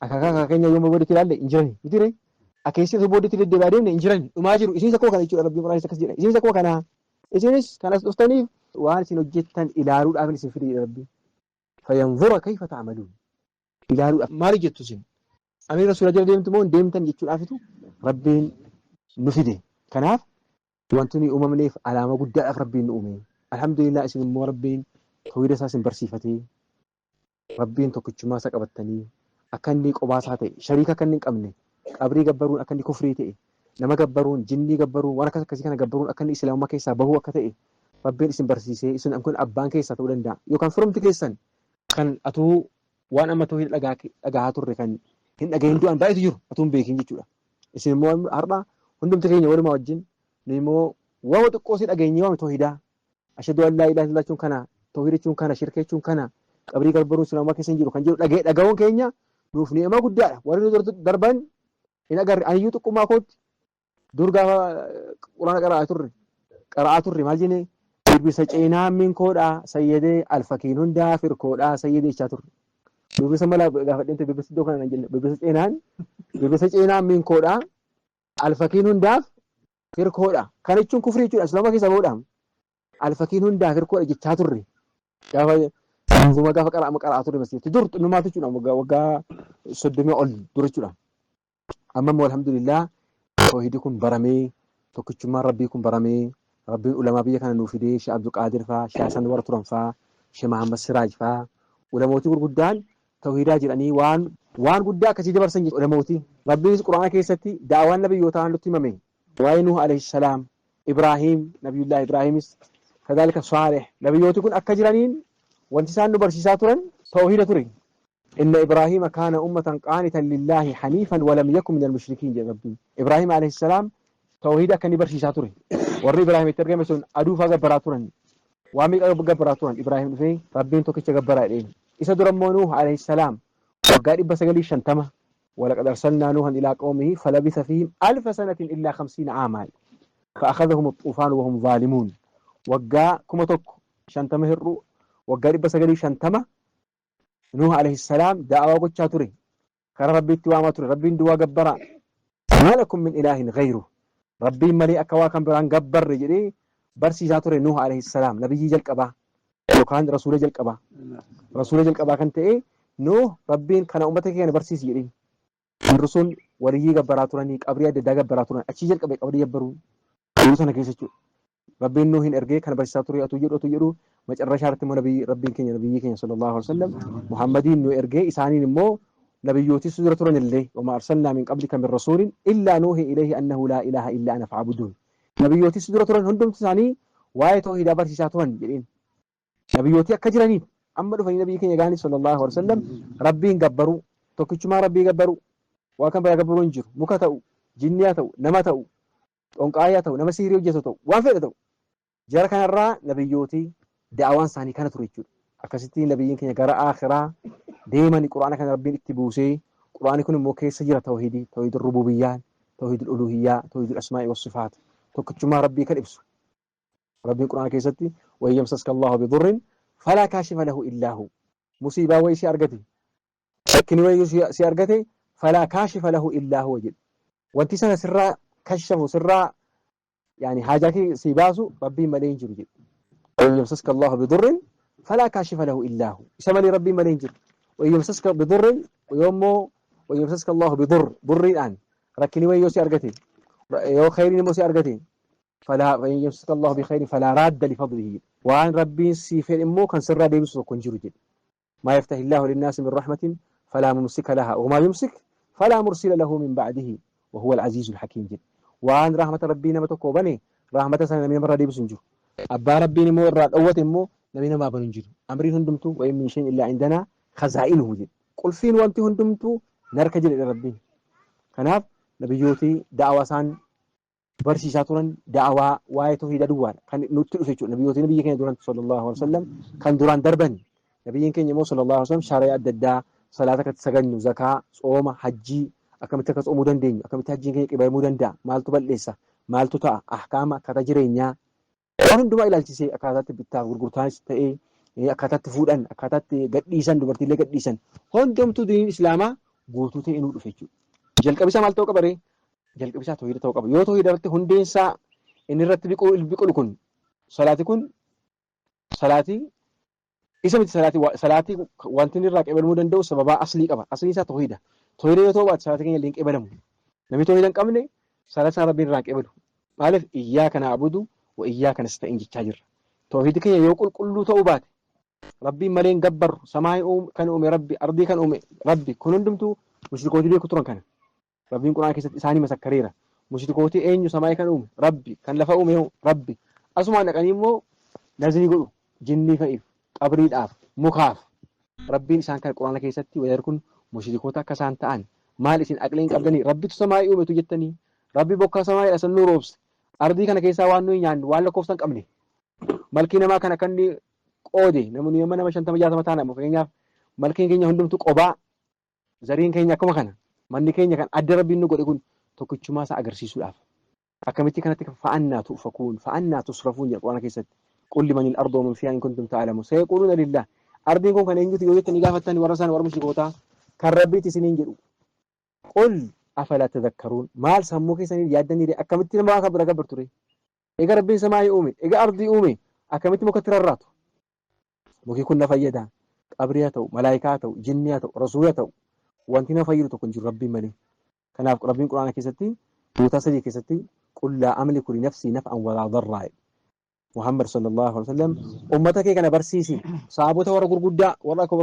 Akaakaa keenya yooma booditti ilaalle hin jirani mitire akeessisa booditti deddeebi'aa deemne hin jirani dhumaa jiru isinis akkuma kana jechuudha rabbiin quraana akkas jedha isinis akkuma kana isinis kanas dhuftaniif waan isin hojjettan ilaaluudhaaf isin fidee rabbi fayanzura kayfa ta'maluun ilaaluudhaaf maal jettu isin amiin rasuula jala deemtu moo deemtan jechuudhaafitu rabbiin nu fide kanaaf wanti nuyi uumamneef alaama guddaadhaaf rabbiin nu uume alhamdulillah isin immoo rabbiin tawhiida isaa isin barsiifatee rabbiin tokkichummaa isa qabattanii akka inni qobaasaa ta'e shariika akka inni hin qabne qabrii gabbaruun akka inni kufrii ta'e nama gabbaruun jinnii gabbaruun waan akkasii kana gabbaruun akka inni islaamummaa keessaa bahuu akka ta'e rabbiin isin barsiisee isin kun abbaan keessaa ta'uu danda'a yookaan firumti keessan kan atuu waan amma tawhiida dhagahaa turre kan hin dhagahin du'an baay'eetu jiru atuu hin beekin jechuudha isin immoo har'a hundumti keenya walumaa wajjin nu immoo waan xiqqoo si dhageenyee waame tawhiidaa ashhadu an laa ilaaha illallah jechuun kana tawhiida jechuun kana shirka jechuun kana qabrii gabbaruun islaamummaa keessa hin jiru kan jedhu dhaga'uun keenya nuuf ni'ima guddaadha warri nu darban hin agarre aniyyuu xiqqummaa kootti dur gaafa quraana qara'aa turre maal jenne birbisa ceenaa minkoodhaa sayyadee alfakiin hundaa firkoodhaa sayyadee jechaa turre birbisa mala gaafa dhinte birbisa iddoo kana jenne birbisa ceenaa minkoodhaa alfakiin hundaaf firkoodhaa kan jechuun kufrii jechuudha islaamummaa keessa bahuudhaan alfakiin hundaa firkoodha jechaa turre gaafa Zuma gaafa qara'aa turre masjidatti dur xinnumaatu jechuudha waggaa 30 ol dura jechuudha. Amma immoo alhamdulillah tawhiidii kun baramee tokkichummaan rabbii kun baramee rabbiin ulamaa biyya kana nuu fidee Sheekh Abdul Qaadir faa Sheekh Hasan Warra Turan faa Sheekh Muhammad Siraaj faa ulamootii gurguddaan tawhiidaa jedhanii waan guddaa akkasii dabarsan jechuudha ulamootii. Rabbiinis quraana keessatti daawaan nabiyyootaa nutti himame waa'ee Nuh alayhi salaam Ibraahiim nabiyullah Ibraahiimis kadhalika Saalih nabiyyooti kun akka jiraniin wanti isaan nu barsiisaa turan tawhiida ture inna ibraahiima kaana ummatan qaanitan lillaahi haniifan walam yakun min almushrikiin jedha rabbiin ibraahiim alayhi salaam tawhiida akka inni barsiisaa ture warri ibraahiim itti argame sun aduufaa gabbaraa turan waa miiqa gabbaraa turan ibraahiim dhufee rabbiin tokkicha gabbaraa jedheen isa dura immoo nuuh alayhi salaam waggaa 950 walaqad arsalnaa nuuhan ilaa qawmihi falabisa fihim alfa sanatin illaa 50 aaman fa'akhadhahum الطوفان وهم ظالمون waggaa 150 hir'u waggaa 950 Nuh alayhi salaam da'awaa gochaa ture karaa rabbiitti waamaa ture rabbiin duwwaa gabbara maa lakum min ilaahin ghayru rabbiin malee akka waa kan biraan gabbarre jedhee barsiisaa ture Nuh alayhi salaam nabiyyii jalqabaa yookaan rasuula jalqabaa kan ta'e Nuh rabbiin kana uummata keenya barsiisi jedhee warri waliyyii gabbaraa turanii qabrii adda addaa gabbaraa turan achii jalqabee qabrii gabbaruu sana keessa jechuudha rabbiin Nuhin ergee kana barsiisaa ture atuu jedhu macarrashaa irratti immoo rabbiin keenya nabiyyi keenya sallallahu alaihi wasallam Muhammadiin nu ergee isaaniin immoo nabiyyootis dura turan illee wama arsalnaa min qablika min rasuulin illaa nuuhi ilayhi annahu laa ilaaha illaa ana fa'buduun nabiyyootis dura turan hundumti isaanii waa'ee tawhiidaa barsiisaa turan jedheen nabiyyootii akka jiraniin amma dhufanii nabiyyi keenya gaanii sallallahu alaihi wasallam rabbiin gabbaruu tokkichumaa rabbii gabbaruu waa kan biraa gabbaruu hin jiru muka ta'u jinniyaa ta'u nama ta'u xonqaayaa ta'u nama siirii hojjetu ta'u waan fedha ta'u jara kanarraa nabiyyootii da'awaan isaanii kana ture jechuudha akkasitti nabiyyiin keenya gara akhiraa deemanii quraana kana rabbiin itti buusee quraani kun immoo keessa jira tawhiidii tawhiidul rububiyyaa tawhiidul uluhiyyaa tawhiidul asmaa'i was sifaat tokkichummaa rabbii kan ibsu rabbiin quraana keessatti wayyamsaska Allahu bidurrin falaa kaashifa lahu illaa hu musiibaa wayii si argate shakkini wayii si argate falaa kaashifa lahu illaa hu jedhu wanti sana sirraa kashafu sirraa yani haajaa kee si baasu rabbiin malee hin jiru jedhu ويمسسك الله بضر فلا كاشف له إلا هو يسمى ربي ملينجر ويمسسك بضر ويمسسك الله بضر الآن ركني ويوسي أرقتي يو خيرين موسي أرقتي فلا ويمسسك الله بخير فلا راد لفضله وعن ربي سيفين إمو كان سر ديبس وكنجر جد ما يفتح الله للناس من رحمة فلا ممسك لها وما يمسك فلا مرسل له من بعده وهو العزيز الحكيم جد وعن رحمة ربنا متكوبني رحمة سنة من مرة ديبس نجر أبا ربي نمو الراد أوت إمو نبينا ما بننجد أمرين هندمتو وإن من شيء إلا عندنا خزائنه جد قل فين وانت هندمتو نركج إلى ربي كناف نبيوتي دعوة سان برسيسات تورن دعوة وايته هي دوان كان نتلو فيشو نبيوتي نبي كان دوران صلى الله عليه وسلم كان دوران دربن نبي كان يمو صلى الله عليه وسلم شريعة ددا صلاتك تسجن زكاة صوم حجي أكملتك صوم دندين أكملت حجي كي يبقى مدندا مالتو بلسة مالتو تا أحكام كتجرينيا hunduma ilaalchisee akkaataatti bittaa gurgurtaanis ta'ee akkaataatti fuudhan akkaataatti gadhiisan dubartiilee gadhiisan hundumtuu diiniin islaamaa guutuu ta'e inuu dhufe jechuudha. Jalqabisaa maal ta'uu qaba ree? Jalqabisaa tawhiida ta'uu qaba. Yoo tawhiida irratti hundeensaa inni irratti biqilu kun salaatii kun salaatii isa miti salaatii wanti inni irraa qeebalamuu danda'u sababaa aslii qaba. Aslii isaa tawhiida. Tawhiida yoo ta'u baate salaatii keenya illee hin qeebalamu. Namni tawhiida hin qabne salaata isaa rabbiin irraa hin qeebalu. Maaliif iyyaaka na'budu wa iyyaaka nasta'iin jechaa jirra. Tawhiidni keenya yoo qulqulluu ta'uu baate rabbiin malee hin gabbarru samaa'ii kan uume rabbi ardii kan uume rabbi kun hundumtuu mushrikootii beeku turan kana. Rabbiin quraana keessatti isaanii masakkareera. Mushrikootii eenyu samaa'ii kan uume rabbi kan lafa uume rabbi. Asumaan dhaqanii immoo nazrii godhu jinnii fa'iif qabriidhaaf mukaaf rabbiin isaan kan quraana keessatti wayar kun mushrikoota akka isaan ta'an maal isin aqleen qabdanii rabbitu samaa'ii uumetu jettanii rabbi bokkaa samaa'ii san nuu roobse ardii kana keessaa waan nuyi nyaannu waan lakkoofsan qabne malkii namaa kana kan qoode namni nama 50-60 taana fakkeenyaaf malkiin keenya hundumtu qobaa zariin keenya akkuma kana manni keenya kan adda rabbiin nu godhe kun tokkichummaa isaa agarsiisuudhaaf akkamitti kanatti fa'annaa tu'fakuun fa'annaa tusrafuun jedha quraana keessatti qulli manil ardoo man fiihaa in kuntum ta'lamuun sayaquluuna lillah ardiin kun kan eenyuti yoo jettanii gaafattan warra isaan warra mushrikootaa kan rabbiiti isiniin jedhu qul afalaa tadhakkaruun maal sammuu keessanii yaaddanii akkamitti nama akka bira gabbartu ture egaa rabbiin samaa'ii uume egaa ardii uume akkamitti mukatti rarraatu muki kun na fayyada qabrii haa ta'u malaayikaa haa ta'u jinnii haa ta'u rasuula haa ta'u wanti na fayyadu tokko hin jiru rabbiin malee kanaaf rabbiin quraana keessatti tuutaa sadii keessatti qul laa amliku linafsii naf'an walaa darraa Muhammad sallallahu alaihi wasallam ummata kee kana barsiisi sahabota warra gurguddaa warra akka